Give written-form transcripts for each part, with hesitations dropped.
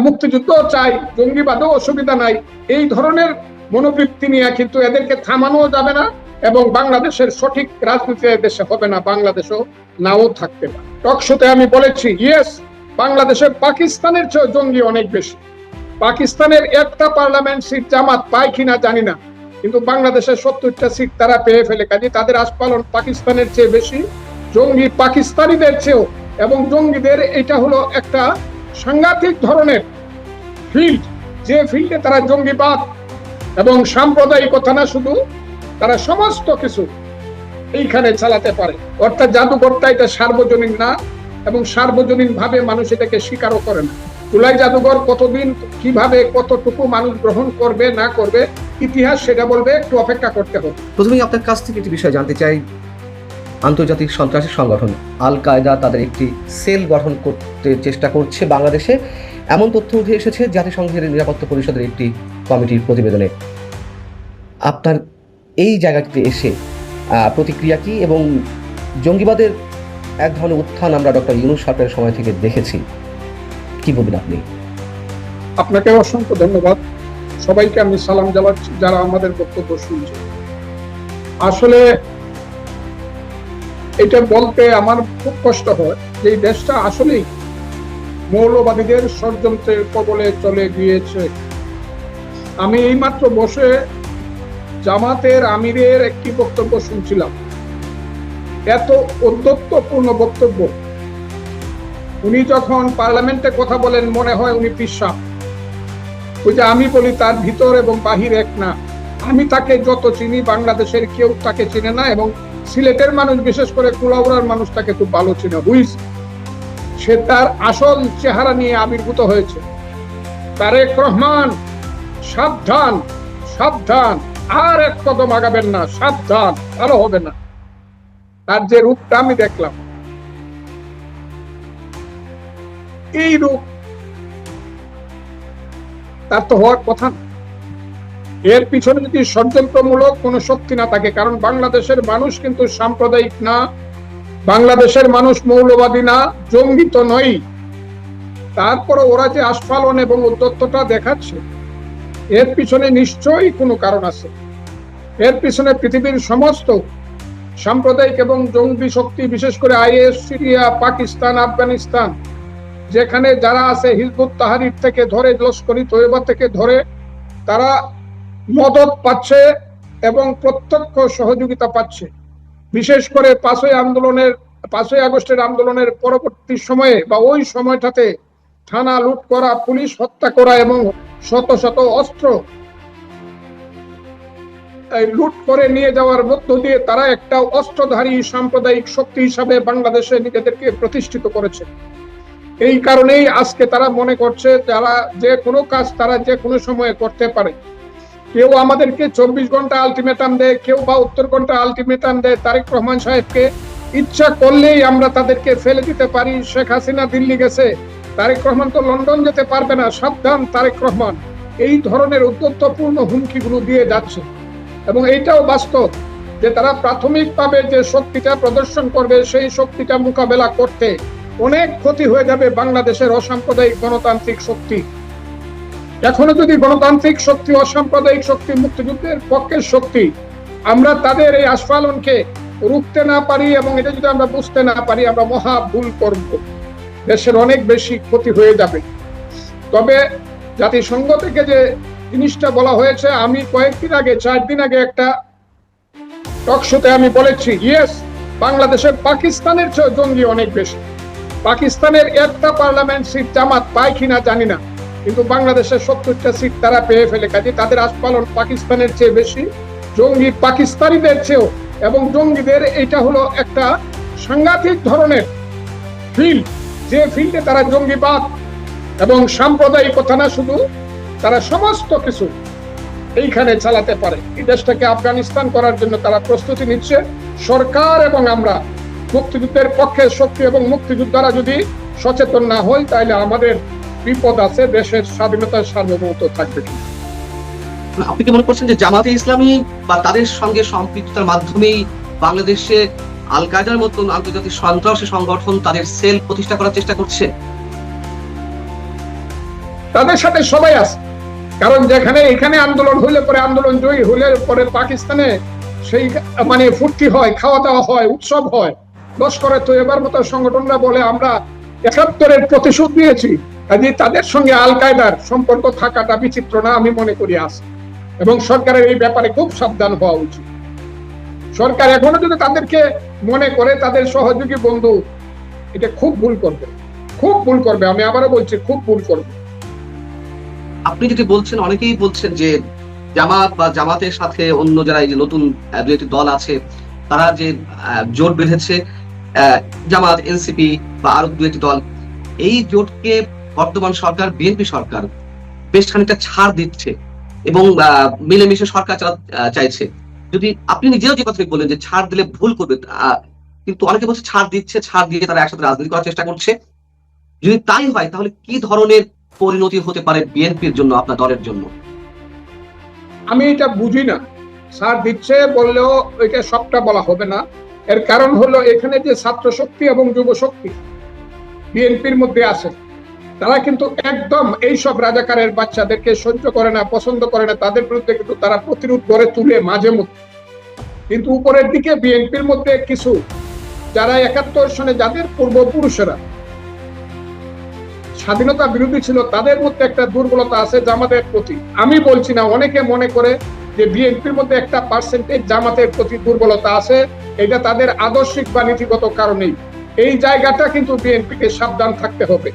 মুক্তিযুদ্ধ চাই, জঙ্গিবাদও অসুবিধা নাই, এই ধরনের মনোবৃত্তি নিয়ে কিন্তু এদেরকে থামানো যাবে না এবং বাংলাদেশের সঠিক রাজনীতি দেশে হবে না, বাংলাদেশও নাও থাকতে পারে। টকশোতে আমি বলেছি, ইয়েস, বাংলাদেশে পাকিস্তানের চেয়ে জঙ্গি অনেক বেশি। পাকিস্তানের একটা পার্লামেন্ট সিট জামাত পায় কিনা জানি না, কিন্তু বাংলাদেশের 70টা সিট তারা পেয়ে ফেলে। কাজে তাদের আস্ফালন পাকিস্তানের চেয়ে বেশি, জঙ্গি পাকিস্তানিদের চেয়েও। এবং জঙ্গিদের এটা হলো একটা সাংঘাতিক ধরনের ফিল্ড, যে ফিল্ডে তারা জঙ্গিবাদ এবং সাম্প্রদায়িকতা না শুধু, তারা সমস্ত কিছু এইখানে চালাতে পারে। অর্থাৎ জাদুঘরটা এটা সার্বজনীন না, এবং সার্বজনীন ভাবে মানুষ এটাকে স্বীকারও করে না। জুলাই জাদুঘর কতদিন, কিভাবে, কতটুকু মানুষ গ্রহণ করবে না করবে, ইতিহাস সেটা বলবে, একটু অপেক্ষা করতে হবে। প্রথমেই আপনার কাছ থেকে একটি বিষয় জানতে চাই। আন্তর্জাতিক সন্ত্রাসী সংগঠন আল কায়দা তাদের একটি সেল গঠন করতে চেষ্টা করছে বাংলাদেশে, এমন তথ্য উঠে এসেছে জাতিসংঘের নিরাপত্তা পরিষদের একটি কমিটির প্রতিবেদনে। আপনার এই জায়গাটিতে এসে প্রতিক্রিয়া কি, এবং জঙ্গিবাদের এক ধরনের উত্থান আমরা ডক্টর ইউনূস সরকারের সময় থেকে দেখেছি, কি বলবেন আপনি? আপনাকে অসংখ্য ধন্যবাদ। সবাইকে আমি সালাম জানাচ্ছি যারা আমাদের বক্তব্য শুনছে। আসলে এটা বলতে আমার খুব কষ্ট হয় যে এই দেশটা আসলেই মৌলবাদীদের ষড়যন্ত্রের কবলে চলে গিয়েছে। আমি এইমাত্র বসে জামাতের আমিরের একটি বক্তব্য শুনছিলাম, এত ঔদ্ধত্যপূর্ণ বক্তব্য। উনি যখন পার্লামেন্টে কথা বলেন মনে হয় উনি পিসাব। ওই যে আমি বলি তার ভিতর এবং বাহির এক না। আমি তাকে যত চিনি, বাংলাদেশের কেউ তাকে চিনে না, এবং সিলেটের মানুষ, বিশেষ করে কুলাউড়ার মানুষ তাকে খুব ভালো চিনে। সে তার আসল চেহারা নিয়ে আবির্ভূত হয়েছে। তারেক রহমান, সাবধান, সাবধান, আর এক কদম আগাবেন না, সাবধান, ভালো হবে না। তার যে রূপটা আমি দেখলাম, এই রূপ তার তো হওয়ার কথা না। এর পিছনে যদি ষড়যন্ত্রমূলক কোনো শক্তি না থাকে, কারণ বাংলাদেশের মানুষ কিন্তু সাম্প্রদায়িক না, বাংলাদেশের মানুষ মৌলবাদী না, জঙ্গি তো নয়। তারপরে ওরা যে আস্ফালন এবং উদ্যত্তটা দেখাচ্ছে, এর পিছনে নিশ্চয়ই কোনো কারণ আছে। এর পিছনে পৃথিবীর সমস্ত সাম্প্রদায়িক এবং জঙ্গি শক্তি, বিশেষ করে আইএস, সিরিয়া, পাকিস্তান, আফগানিস্তান, যেখানে যারা আছে, হিজবুত তাহরির থেকে ধরে, লস্করি তৈয়বা থেকে ধরে, তারা মদত পাচ্ছে এবং প্রত্যক্ষ সহযোগিতা পাচ্ছে। বিশেষ করে 5ই আগস্টের আন্দোলনের পরবর্তী সময়ে বা ওই সময়টাতে থানা লুট করা, পুলিশ হত্যা করা এবং শত শত অস্ত্র লুট করে নিয়ে যাওয়ার মধ্য দিয়ে তারা একটা অস্ত্রধারী সাম্প্রদায়িক শক্তি হিসাবে বাংলাদেশে নিজেদেরকে প্রতিষ্ঠিত করেছে। এই কারণেই আজকে তারা মনে করছে যারা যে কোনো কাজ তারা যে কোনো সময়ে করতে পারে। কেউ আমাদেরকে 24 ঘন্টা আলটিমেটাম দেয়, কেউ 72 ঘন্টা আলটিমেটাম দেয় তারেক রহমান সাহেবকে। ইচ্ছা করলেই আমরা তাদেরকে ফেলে দিতে পারি। শেখ হাসিনা দিল্লি গেছে, তারেক রহমান তো লন্ডন যেতে পারবে না, সাবধান তারেক রহমান। এই ধরনের উদ্যত্তপূর্ণ হুমকিগুলো দিয়ে যাচ্ছে, এবং এইটাও বাস্তব যে তারা প্রাথমিকভাবে যে শক্তিটা প্রদর্শন করবে, সেই শক্তিটা মোকাবেলা করতে অনেক ক্ষতি হয়ে যাবে বাংলাদেশের অসাম্প্রদায়িক গণতান্ত্রিক শক্তি। এখনো যদি গণতান্ত্রিক শক্তি, অসাম্প্রদায়িক শক্তি, মুক্তিযুদ্ধের পক্ষের শক্তি, আমরা তাদের এই আস্ফালনকে রুখতে না পারি এবং এটা যদি আমরা বুঝতে না পারি, আমরা মহা ভুল করব, দেশের অনেক বেশি ক্ষতি হয়ে যাবে। তবে জাতিসংঘ থেকে যে জিনিসটা বলা হয়েছে, আমি কয়েকদিন আগে, 4 দিন আগে একটা টকশোতে আমি বলেছি, ইয়েস, বাংলাদেশে পাকিস্তানের চেয়ে জঙ্গি অনেক বেশি। পাকিস্তানের একটা পার্লামেন্ট সিট জামাত পায় কিনা জানি না, কিন্তু বাংলাদেশের 70টা সিট তারা পেয়ে ফেলে। কাজে তাদের আস্ফালন পাকিস্তানের চেয়ে বেশি, জঙ্গি পাকিস্তানিদের চেয়েও। এবং জঙ্গিদের এটা হলো একটা সাংঘাতিক ধরনের ফিল্ড, যে ফিল্ডে তারা জঙ্গিবাদ এবং সাম্প্রদায়িকতা না শুধু, তারা সমস্ত কিছু এইখানে চালাতে পারে। এই দেশটাকে আফগানিস্তান করার জন্য তারা প্রস্তুতি নিচ্ছে। সরকার এবং আমরা মুক্তিযুদ্ধের পক্ষের শক্তি এবং মুক্তিযোদ্ধারা যদি সচেতন না হই, তাহলে আমাদের বিপদ আছে, দেশের স্বাধীনতার সার্বভৌমত্ব থাকবে কি। আপনি কি মনে করছেন যে জামাতে ইসলামী বা তাদের সঙ্গে সম্পৃক্ততার মাধ্যমেই বাংলাদেশে আল কায়দার মতন আন্তর্জাতিক সন্ত্রাসী সংগঠন তাদের সেল প্রতিষ্ঠা করার চেষ্টা করছে? তাদের সাথে সবাই আছে। কারণ যেখানে এখানে আন্দোলন হইলে পরে, আন্দোলন জয়ী হইলে পরে পাকিস্তানে সেই মানে ফুর্তি হয়, খাওয়া দাওয়া হয়, উৎসব হয়। লস্করে তো এবার মতো সংগঠনরা বলে আমরা ৭১-এর প্রতিশোধ নিয়েছি। কাজে তাদের সঙ্গে আল কায়দার সম্পর্ক থাকাটা বিচিত্র না, আমি মনে করি আছে। এবং সরকারের এই ব্যাপারে খুব সাবধান হওয়া উচিত। সরকার এখনো যদি তাদেরকে মনে করে তাদের সহযোগী বন্ধু, এটা খুব ভুল করবে, খুব ভুল করবে। আমি আবারও বলছি, খুব ভুল করবে। আপনি যেটি বলছেন, অনেকেই বলছেন যে জামাত বা জামাতের সাথে অন্য যারা এই যে নতুন দু একটি দল আছে তারা যে জোট বেঁধেছে, জামাত, এনসিপি বা আরো দু একটি দল, এই জোটকে বর্তমান সরকার, বিএনপি সরকার বেশ খানিকটা ছাড় দিচ্ছে এবং মিলেমিশে সরকার চাইছে। যদি আপনি নিজেও যে কথা বললেন যে ছাড় দিলে ভুল করবে, কিন্তু অনেকে বলছে ছাড় দিচ্ছে, ছাড় দিয়ে তারা একসাথে রাজনীতি করার চেষ্টা করছে। যদি তাই হয় তাহলে কি ধরনের পরিণতি হতে পারে বিএনপির জন্য, আপনার দলের জন্য? আমি এটা বুঝি না। ছাড় দিচ্ছে বললেও এটা সবটা বলা হবে না। এর কারণ হলো এখানে যে ছাত্র শক্তি এবং যুব শক্তি বিএনপির মধ্যে আছে, তারা কিন্তু একদম এইসব রাজাকারের বাচ্চাদেরকে সহ্য করে না, পছন্দ করে না। তাদের বিরুদ্ধে কিন্তু তারা প্রতিরোধ গড়ে তুলে মাঝে মধ্যে। কিন্তু উপরের দিকে বিএনপির মধ্যে কিছু যারা ৭১ সনে যাদের পূর্বপুরুষেরা স্বাধীনতা বিরোধী ছিল, তাদের মধ্যে একটা দুর্বলতা আছে জামাতের প্রতি। আমি বলছি না, অনেকে মনে করে যে বিএনপির মধ্যে একটা পার্সেন্টেজ জামাতের প্রতি দুর্বলতা আছে, এটা তাদের আদর্শিক বা নীতিগত কারণেই। এই জায়গাটা কিন্তু বিএনপিকে সাবধান থাকতে হবে।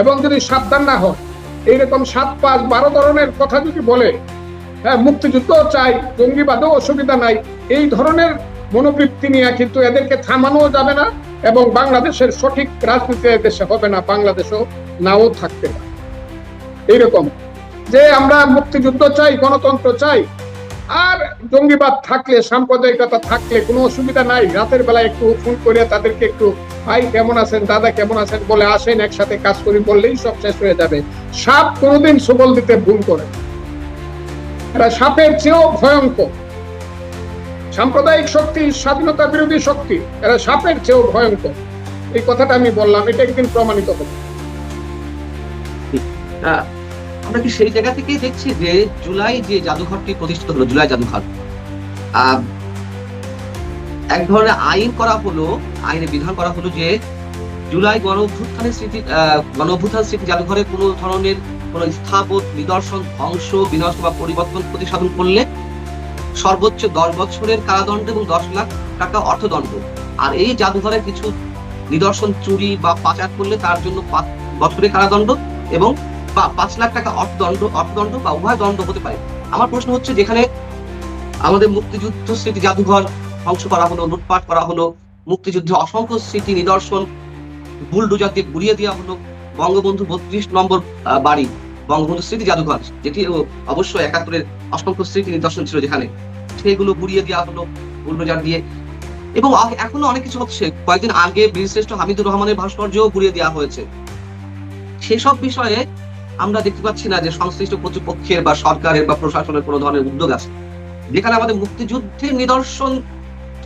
এবং যদি সাবধান না হয়, এইরকম ৭-৫-১২ ধরনের কথা যদি বলে, হ্যাঁ মুক্তিযুদ্ধ চাই, জঙ্গিবাদও অসুবিধা নাই, এই ধরনের মনোবৃত্তি নিয়ে কিন্তু এদেরকে থামানো যাবে না। এবং বাংলাদেশের সঠিক রাজনীতি দেশে হবে না, বাংলাদেশও নাও থাকতে পারে। এইরকম যে আমরা মুক্তিযুদ্ধ চাই, গণতন্ত্র চাই, আর জঙ্গিবাদ থাকলে, সাম্প্রদায়িকতা থাকলে কোনো অসুবিধা নাই। রাতের বেলা একটু ফোন করে তাদেরকে একটু ভাই কেমন আছেন, দাদা কেমন আছেন বলে আসেন, একসাথে কাজ করি বললেই সব শেষ হয়ে যাবে। সাপ কোনোদিন সবল দিতে ভুল করে, এরা সাপের চেয়েও ভয়ঙ্কর। সাম্প্রদায়িক শক্তি, স্বাধীনতা বিরোধী শক্তি, এরা সাপের চেয়েও ভয়ঙ্কর। এই কথাটা আমি বললাম, এটা একদিন প্রমাণিত হবে। আমরা কি সেই জায়গা থেকেই দেখছি যে জুলাই যে জাদুঘরটি প্রতিষ্ঠিত হলো, জুলাই জাদুঘর, এক ধরনের আইন করা হলো, আইনে বিধান করা হলো যে জুলাই গণ অভ্যুত্থান স্মৃতি জাদুঘরে কোনো ধরনের কোনো স্থাপত্য, নিদর্শন ধ্বংস, বিনষ্ট বা পরিবর্তন প্রতিসাধন করলে সর্বোচ্চ 10 বছরের কারাদণ্ড এবং 10 লাখ টাকা অর্থদণ্ড। আর এই জাদুঘরের কিছু নিদর্শন চুরি বা পাচার করলে তার জন্য 5 বছরের কারাদণ্ড এবং 5 লাখ টাকা অর্থদণ্ড বা উভয় দণ্ড হতে পারে। আমার প্রশ্ন হচ্ছে, যেখানে আমাদের মুক্তিযুদ্ধ স্মৃতি জাদুঘর ধ্বংস করা হলো, লুটপাট করা হলো, মুক্তিযুদ্ধে অসংখ্য স্মৃতি নিদর্শন বুলডোজার দিয়ে গুড়িয়ে দেওয়া হলো, বঙ্গবন্ধু 32 নম্বর বাড়ি বঙ্গবন্ধু স্মৃতি জাদুঘর, যেটি অবশ্যই ৭১-এর অসংখ্য স্মৃতি নিদর্শন ছিল, যেখানে সেগুলো গুড়িয়ে দেওয়া হলো বুলডোজার দিয়ে। এবং এখনো অনেক কিছু হচ্ছে। কয়েকদিন আগে বীরশ্রেষ্ঠ হামিদুর রহমানের ভাস্কর্যও গুড়িয়ে দেওয়া হয়েছে। সেসব বিষয়ে আমরা দেখতে পাচ্ছি না যে সংশ্লিষ্ট কর্তৃপক্ষের বা সরকারের বা প্রশাসনের কোনো ধরনের উদ্যোগ আছে। যেখানে আমাদের মুক্তিযুদ্ধের নিদর্শন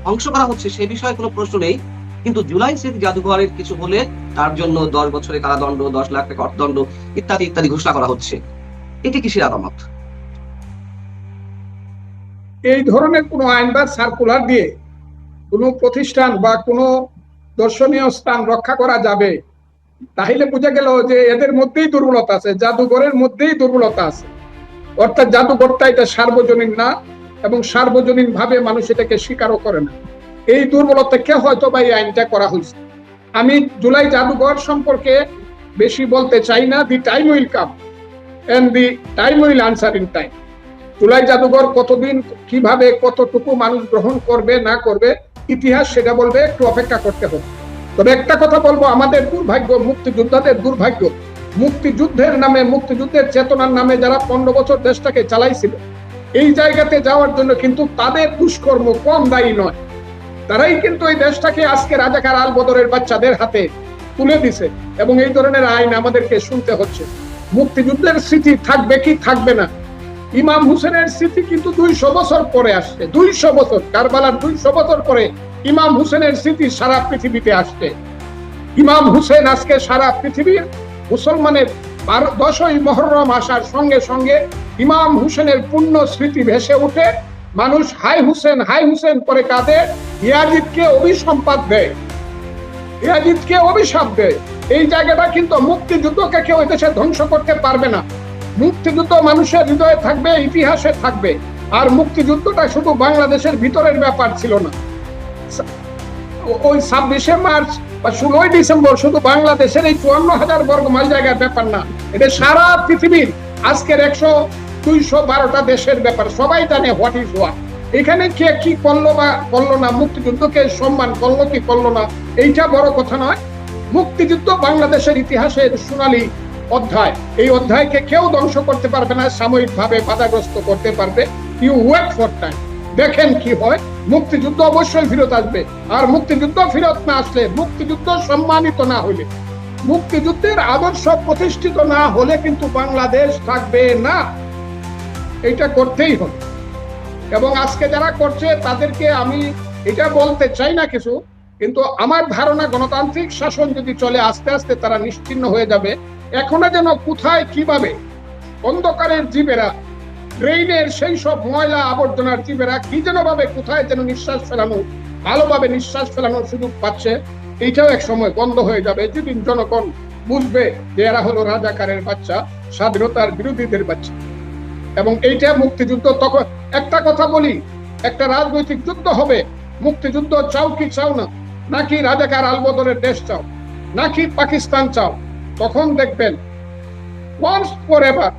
ধ্বংস করা হচ্ছে, সে বিষয়ে কোনো প্রশ্ন নেই, কিন্তু জুলাই স্মৃতি জাদুঘরের কিছু হলে তার জন্য 10 বছরের কারাদণ্ড, 10 লাখ টাকা অর্থদণ্ড ইত্যাদি ইত্যাদি ঘোষণা করা হচ্ছে। এটি কিসের আলামত? এই ধরনের কোনো আইন বা সার্কুলার দিয়ে কোনো প্রতিষ্ঠান বা কোনো দর্শনীয় স্থান রক্ষা করা যাবে, তাহলে বুঝা গেল যে এদের মধ্যেই দুর্বলতা আছে, জাদুঘরের মধ্যেই দুর্বলতা আছে। অর্থাৎ জাদুঘরটা এটা সার্বজনীন না, এবং সার্বজনীন ভাবে মানুষ এটাকে স্বীকারও করে না। এই দুর্বলতাকে হয়তো বা এই আইনটা করা হয়েছে। আমি জুলাই জাদুঘর সম্পর্কে বেশি বলতে চাই না। The time will come and the time will answer in time. জুলাই জাদুঘর কতদিন, কিভাবে, কতটুকু মানুষ গ্রহণ করবে না করবে, ইতিহাস সেটা বলবে, একটু অপেক্ষা করতে হবে। তবে একটা কথা বলবো, আমাদের দুর্ভাগ্য, মুক্তিযোদ্ধাদের দুর্ভাগ্য, মুক্তিযুদ্ধের নামে, মুক্তিযুদ্ধের চেতনার নামে যারা 15 বছর দেশটাকে চালাইছিল, এই জায়গাতে যাওয়ার জন্য কিন্তু তাদের দুষ্কর্ম কম দায়ী নয়। তারাই কিন্তু এই দেশটাকে আজকে রাজাকার আল বদরের বাচ্চাদের হাতে তুলে দিছে, এবং এই ধরনের আইন আমাদেরকে শুনতে হচ্ছে। মুক্তিযুদ্ধের স্মৃতি থাকবে কি থাকবে না, ইমাম হুসেনের স্মৃতি কিন্তু 200 বছর পরে আসছে। 200 বছর, কারবালার 200 বছর পরে ইমাম হুসেনের স্মৃতি সারা পৃথিবীতে আসছে। ইমাম হুসেন আজকে সারা পৃথিবীর মুসলমানের 10ই মুহররম আসার সঙ্গে সঙ্গে ইমাম হুসেনের পুণ্য স্মৃতি ভেসে ওঠে, মানুষ হাই হুসেন করে কাঁদে, ইয়াজিদকে অভিসম্পাত দেয়, ইয়াজিদকে অভিশাপ দেয়। এই জায়গাটা কিন্তু মুক্তিযুদ্ধকে কেউ এদেশে ধ্বংস করতে পারবে না। মুক্তিযুদ্ধ মানুষের হৃদয়ে থাকবে, ইতিহাসে থাকবে। আর মুক্তিযুদ্ধটা শুধু বাংলাদেশের ভিতরের ব্যাপার ছিল না। ওই 26শে মার্চ বা 16ই ডিসেম্বর শুধু বাংলাদেশের এই 54,000 বর্গ মাইল জায়গার ব্যাপার না, এটা সারা পৃথিবীর আজকের 100-212টা দেশের ব্যাপার। সবাই জানে হোয়াট ইজ ওয়ার। এখানে কে কি করলো বা করলো না, মুক্তিযুদ্ধকে সম্মান করলো কি করলো না, এইটা বড় কথা নয়। মুক্তিযুদ্ধ বাংলাদেশের ইতিহাসের সোনালী অধ্যায়। এই অধ্যায়কে কেউ ধ্বংস করতে পারবে না, সাময়িকভাবে বাধাগ্রস্ত করতে পারবে। ইউ ওয়েট ফর টাইম, দেখেন কি হয়। মুক্তিযুদ্ধ অবশ্যই ফিরত আসবে। আর মুক্তিযুদ্ধ ফিরত না আসলে, মুক্তিযুদ্ধ সম্মানিত না হলে, মুক্তিযুদ্ধের আদর্শ প্রতিষ্ঠিত না হলে কিন্তু বাংলাদেশ থাকবে না। এটা করতেই হবে। এবং আজকে যারা করছে তাদেরকে আমি এটা বলতে চাই না কিছু, কিন্তু আমার ধারণা গণতান্ত্রিক শাসন যদি চলে, আস্তে আস্তে তারা নিশ্চিহ্ন হয়ে যাবে। এখনো যেন কোথায় কিভাবে অন্ধকারের জীবেরা, ড্রেইনের সেই সব ময়লা আবর্জনার জীবেরা কি যেন ভাবে কোথায় যেন নিঃশ্বাস ফেলানো, ভালোভাবে নিঃশ্বাস ফেলানোর সুযোগ পাচ্ছে, এইটাও এক সময় বন্ধ হয়ে যাবে, যেদিন জনগণ বুঝবে যে এরা হলো রাজাকারের বাচ্চা, স্বাধীনতার বিরোধীদের বাচ্চা। এবং এইটা মুক্তিযুদ্ধ। তখন একটা কথা বলি, একটা রাজনৈতিক যুদ্ধ হবে। মুক্তিযুদ্ধ চাও কি চাও না, নাকি রাজাকার আলবদরের দেশ চাও, নাকি পাকিস্তান চাও, তখন দেখবেন ওয়ান্স ফর এভার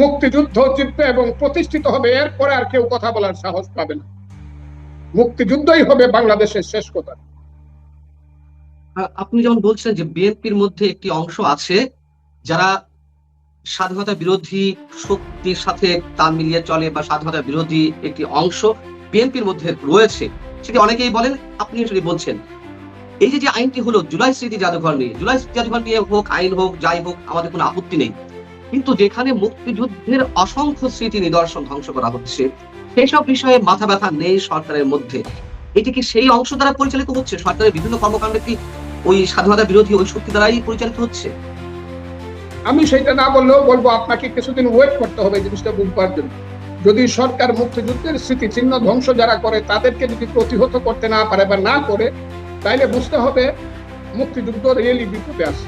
মুক্তিযুদ্ধ জিতবে এবং প্রতিষ্ঠিত হবে। এরপরে আর কেউ কথা বলার সাহস পাবে না। মুক্তিযুদ্ধই হবে বাংলাদেশের শেষ কথা। আপনি যেমন বলছিলেন যে বিএনপির মধ্যে একটি অংশ আছে যারা স্বাধীনতা বিরোধী শক্তির সাথে তাল মিলিয়ে চলে, বা স্বাধীনতা বিরোধী একটি অংশ বিএনপির মধ্যে রয়েছে, সেটি অনেকেই বলেন, আপনি সেটি বলছেন। এই যে আইনটি হলো জুলাই স্মৃতি জাদুঘর নিয়ে, জুলাই স্মৃতি জাদুঘর নিয়ে হোক, আইন হোক, যাই হোক, আমাদের কোনো আপত্তি নেই। কিন্তু যেখানে মুক্তিযুদ্ধের অসংখ্য স্মৃতি নিদর্শন ধ্বংস করা হচ্ছে, সেই সব বিষয়ে মাথা ব্যথা নেই সরকারের মধ্যে। এটি কি সেই অংশ দ্বারা পরিচালিত হচ্ছে? সরকারের বিভিন্ন কর্মকাণ্ড কি ওই স্বাধীনতা বিরোধী ওই শক্তি দ্বারাই পরিচালিত হচ্ছে? আমি সেটা না বললেও বলবো, আপনাকে কিছুদিন ওয়েট করতে হবে এই জিনিসটা বুঝবার জন্য। যদি সরকার মুক্তিযুদ্ধের স্মৃতিচিহ্ন ধ্বংস যারা করে তাদেরকে যদি প্রতিহত করতে না পারে বা না করে, তাইলে বুঝতে হবে মুক্তিযুদ্ধ রিয়েলি বিপদে আছে।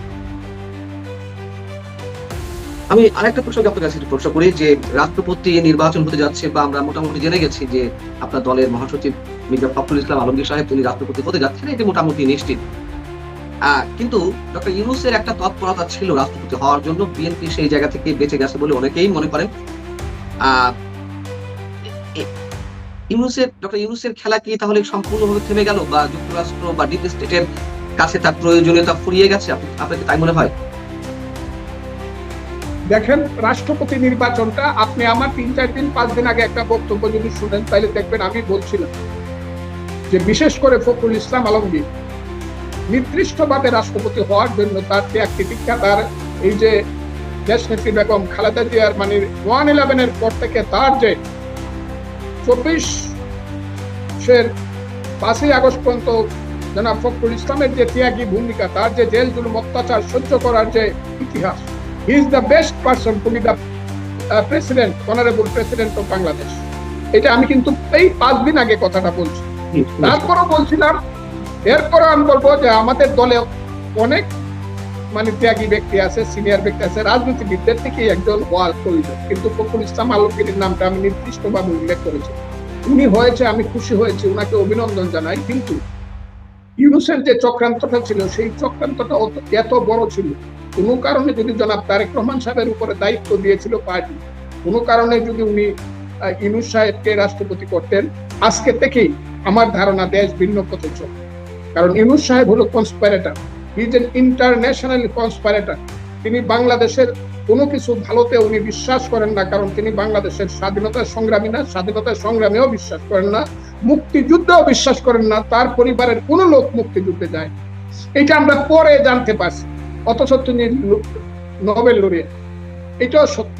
আমি আরেকটা প্রসঙ্গে আপনার কাছে প্রশ্ন করি যে রাষ্ট্রপতি নির্বাচন হতে যাচ্ছে, বা আমরা মোটামুটি জেনে গেছি যে আপনার দলের মহাসচিব মির্জা ফখরুল ইসলাম আলমগীর সাহেব তিনি রাষ্ট্রপতি হতে যাচ্ছেন, এটি মোটামুটি নিশ্চিত। কিন্তু ডক্টর ইউনূসের একটা তৎপরতা ছিল রাষ্ট্রপতি হওয়ার জন্য, বিএনপি সেই জায়গা থেকে বেঁচে গেছে বলে অনেকেই মনে করেন। ডক্টর ইউনূসের খেলা কি তাহলে সম্পূর্ণভাবে থেমে গেল, বা যুক্তরাষ্ট্র বা ডিপ স্টেটের কাছে তার প্রয়োজনীয়তা ফুরিয়ে গেছে? আপনার কি তাই মনে হয়? দেখেন, রাষ্ট্রপতি নির্বাচনটা আপনি আমার 3-4 দিন 5 দিন আগে একটা বক্তব্য যদি শুনেন, তাহলে দেখবেন আমি বলছিলাম যে বিশেষ করে ফখরুল ইসলাম আলমগীর নির্দিষ্টভাবে রাষ্ট্রপতি হওয়ার জন্য তার ত্যাগ তিতিক্ষা, তার এই যে দেশনেত্রী বেগম খালেদা জিয়ার মানে 1/11-এর পর থেকে তার যে 24-এর 5ই আগস্ট পর্যন্ত জনাব ফখরুল ইসলামের যে ত্যাগী ভূমিকা, তার যে জেল জুলুম অত্যাচার সহ্য করার যে ইতিহাস, he is the best person to B the president, honourable president of Bangladesh. এটা আমি কিন্তু এই 5 দিন আগে কথাটা বলছি। তারপরও বলছিলাম, এরপরে আমি বলবো যে আমাদের দলে অনেক মানে ত্যাগী ব্যক্তি আছে, সিনিয়র ব্যক্তি আছে, রাজনীতিবিদদের থেকে একজন হওয়ার প্রয়োজন। কিন্তু ফখরুল ইসলাম আলমগীরের নামটা আমি নির্দিষ্টভাবে উল্লেখ করেছি। উনি হয়েছে, আমি খুশি হয়েছি, উনাকে অভিনন্দন জানাই। কিন্তু ইউনূসের যে চক্রান্তটা ছিল, সেই চক্রান্তটা এত বড় ছিল, কোনো কারণে যদি জনাব তারেক রহমান সাহেবের উপরে দায়িত্ব দিয়েছিল পার্টি, কোনো কারণে যদি উনি ইউনূস সাহেবকে রাষ্ট্রপতি করতেন, আজকে থেকেই আমার ধারণা দেশ ভিন্ন পথে চলে। কারণ ইউনূস সাহেব হলো কনস্পাইরেটর, হি ইজ এন ইন্টারন্যাশনাল কনস্পাইরেটর। তিনি বাংলাদেশের কোনো কিছু ভালোতে উনি বিশ্বাস করেন না, কারণ তিনি বাংলাদেশের স্বাধীনতার সংগ্রামী না, স্বাধীনতার সংগ্রামেও বিশ্বাস করেন না, মুক্তিযুদ্ধেও বিশ্বাস করেন না। তার পরিবারের কোনো লোক মুক্তিযুদ্ধে যায়, এটা আমরা পরে জানতে পারছি। অথচ তিনি নোবেল লরিয়েট, এটাও সত্য।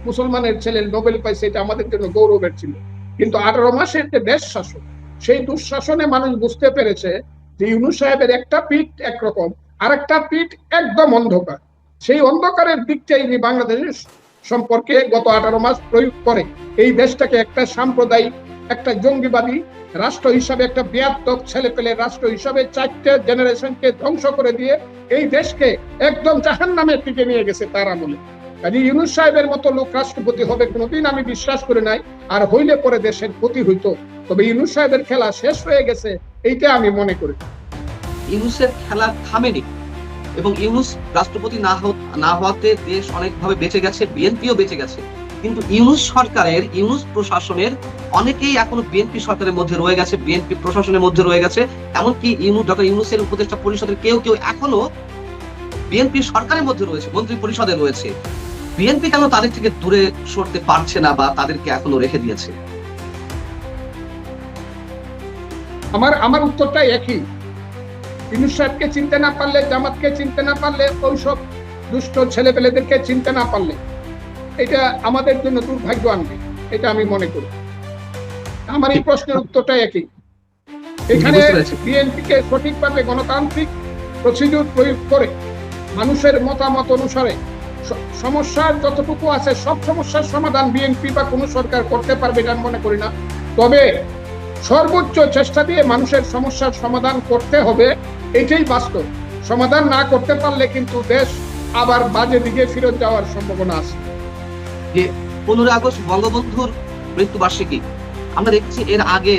মুসলমানের ছেলে নোবেল পাইছে, এটা আমাদের জন্য গৌরবের ছিল। কিন্তু 18 মাসের যে দেশ শাসন, সেই দুঃশাসনে মানুষ বুঝতে পেরেছে যে ইউনূস সাহেবের একটা পিঠ একরকম, আর একটা পিঠ একদম অন্ধকার। সেই অন্ধকারের দিকটাই ইনি বাংলাদেশের সম্পর্কে গত 18 মাস প্রয়োগ করে এই দেশটাকে একটা সাম্প্রদায়িক, একটা জঙ্গিবাদী রাষ্ট্র হিসাবে, একটা বেয়াদব ছেলেপেলে রাষ্ট্র হিসাবে 4টে জেনারেশনকে ধ্বংস করে দিয়ে এই দেশকে একদম জাহান্নামের দিকে নিয়ে গেছে তার আমলে। কাজে ইউনূস সাহেবের মতো লোক রাষ্ট্রপতি হবে কোনোদিন আমি বিশ্বাস করি নাই, আর হইলে পরে দেশের ক্ষতি হইতো। তবে ইউনূস সাহেবের খেলা শেষ হয়ে গেছে এইটা আমি মনে করি। ইউনূসের খেলা থামেনি এবং ইউনূস রাষ্ট্রপতি না হওয়াতে দেশ অনেকভাবে বেঁচে গেছে, বিএনপিও বেঁচে গেছে। কিন্তু ইউনূস সরকারের, ইউনূস প্রশাসনের অনেকেই এখনো বিএনপি সরকারের মধ্যে রয়ে গেছে, বিএনপি প্রশাসনের মধ্যে রয়ে গেছে। এমনকি ডক্টর ইউনূসের উপদেষ্টা পরিষদের কেউ এখনো বিএনপি সরকারের মধ্যে রয়েছে, মন্ত্রী পরিষদে রয়েছে। বিএনপি কেন তাদের থেকে দূরে সরতে পারছে না বা তাদেরকে এখনো রেখে দিয়েছে? আমার উত্তরটা একই। ইউনূস সাহেবকে চিনতে না পারলে, জামাতকে চিনতে না পারলে, ওইসব দুষ্ট ছেলেপেলেদেরকে চিনতে না পারলে এটা আমাদের জন্য দুর্ভাগ্য আনবে, এটা আমি মনে করি। আমার এই প্রশ্নের উত্তরটা একই। এখানে বিএনপিকে সঠিকভাবে গণতান্ত্রিক প্রসিডিউর প্রয়োগ করে মানুষের মতামত অনুসারে সমস্যার যতটুকু আছে সব সমস্যার সমাধান বিএনপি বা কোনো সরকার করতে পারবে এটা মনে করি না। তবে সর্বোচ্চ চেষ্টা দিয়ে মানুষের সমস্যার সমাধান করতে হবে, এটাই বাস্তব। সমাধান না করতে পারলে কিন্তু দেশ আবার বাজে দিকে ফিরত যাওয়ার সম্ভাবনা আছে। যে 15 আগস্ট বঙ্গবন্ধুর মৃত্যুবার্ষিকী, আমরা দেখছি এর আগে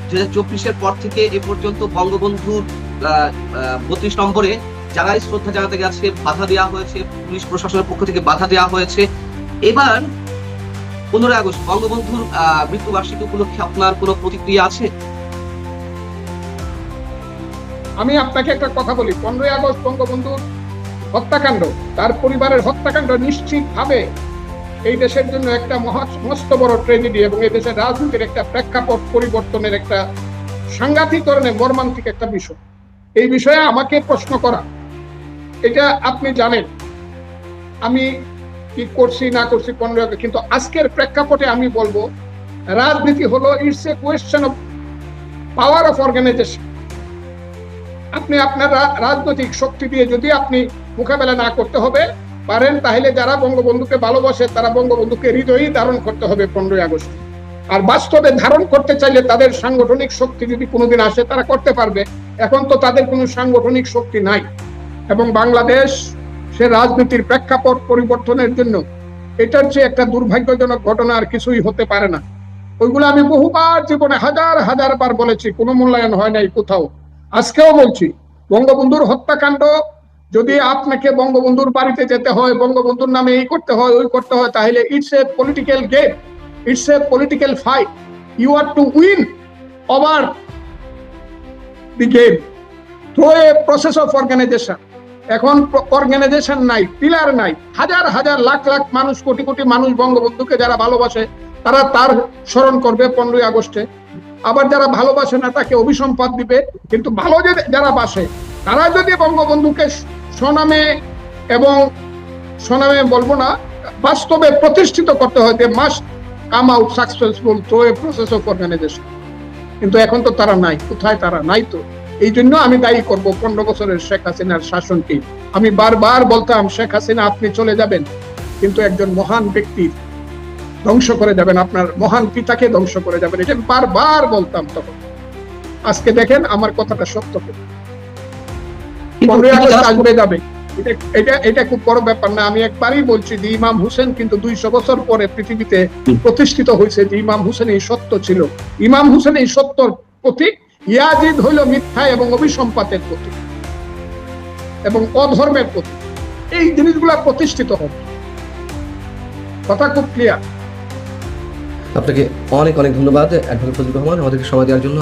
2024-এর পর থেকে এ পর্যন্ত বঙ্গবন্ধুর 32 নম্বরে যারাই শ্রদ্ধা জানাতে গেছে বাধা দেওয়া হয়েছে, পুলিশ প্রশাসনের পক্ষ থেকে বাধা দেওয়া হয়েছে। এবার 15 আগস্ট বঙ্গবন্ধুর মৃত্যুবার্ষিকী উপলক্ষে আপনার কোনো প্রতিক্রিয়া আছে? আমি আপনাকে একটা কথা বলি, 15 আগস্ট বঙ্গবন্ধুর হত্যাকাণ্ড, তার পরিবারের হত্যাকাণ্ড নিশ্চিতভাবে এই দেশের জন্য একটা মস্ত বড় ট্র্যাজেডি এবং এই দেশের রাজনীতির একটা প্রেক্ষাপট পরিবর্তনের একটা সাংঘাতিক ধরনের মর্মান্তিক একটা বিষয়। এই বিষয়ে আমাকে প্রশ্ন করা, এটা আপনি জানেন আমি কি করছি না করছি 15 আগস্ট, কিন্তু আজকের প্রেক্ষাপটে আমি বলবো রাজনীতি হলো it's a question of power of organization. আপনি আপনার রাজনৈতিক শক্তি দিয়ে যদি আপনি মোকাবেলা না করতে হবে পারেন, তাহলে যারা বঙ্গবন্ধুকে ভালোবাসে তারা বঙ্গবন্ধুকে হৃদয়েই ধারণ করতে হবে 15 আগস্ট। আর বাস্তবে ধারণ করতে চাইলে তাদের সাংগঠনিক শক্তি যদি কোনোদিন আসে তারা করতে পারবে। এখন তো তাদের কোনো সাংগঠনিক শক্তি নাই এবং বাংলাদেশ সে রাজনীতির প্রেক্ষাপট পরিবর্তনের জন্য এটার যে একটা দুর্ভাগ্যজনক ঘটনা আর কিছুই হতে পারে না। ওইগুলো আমি বহুবার জীবনে হাজার বার বলেছি, কোনো মূল্যায়ন হয় নাই কোথাও। আজকেও বলছি, বঙ্গবন্ধুর হত্যাকাণ্ড যদি আপনাকে বঙ্গবন্ধুর বাড়িতে যেতে হয়, বঙ্গবন্ধুর নামে এই করতে হয় ওই করতে হয়, তাহলে it's a political game, it's a political fight. You are to win over the game through a process of organization. এখন অর্গানাইজেশন নাই, পিলার নাই, হাজার লাখ মানুষ, কোটি মানুষ বঙ্গবন্ধুকে যারা ভালোবাসে তারা তার স্মরণ করবে 15 আগস্টে। আবার যারা ভালোবাসে না তাকে অভিসম্পাদ দিবে। কিন্তু ভালো যারা বাসে তারা যদি বঙ্গবন্ধুকে স্বনামে এবং স্বনামে বলবো না, বাস্তবে প্রতিষ্ঠিত করতে হয়, they must come out successful through a process of organization. কিন্তু এখন তো তারা নাই, কোথায় তারা নাই। তো এই জন্য আমি দায়ী করব 15 বছরের শেখ হাসিনার শাসনকে। আমি বারবার বলতাম শেখ হাসিনা আপনি চলে যাবেন, কিন্তু একজন মহান ব্যক্তির ধ্বংস করে যাবেন, আপনার মহান পিতাকে ধ্বংস করে যাবেন, এটা বারবার বলতাম তখন। আজকে দেখেন আমার কথাটা সত্য। 15 আগস্ট আসবে যাবে, এটা খুব বড় ব্যাপার না। আমি একবারই বলছি যে ইমাম হোসেন কিন্তু 200 বছর পরে পৃথিবীতে প্রতিষ্ঠিত হয়েছে, যে ইমাম হোসেন এই সত্য ছিল। ইমাম হোসেন এই সত্যর প্রতীক, ইয়াজিদ হইল মিথ্যা এবং অভিসম্পাতের প্রতীক এবং অধর্মের প্রতীক। এই জিনিসগুলা প্রতিষ্ঠিত হবে, কথা খুব ক্লিয়ার। আপনাকে অনেক ধন্যবাদ অ্যাডভোকেট ফজলুর রহমান আমাদেরকে সময় দেওয়ার জন্য।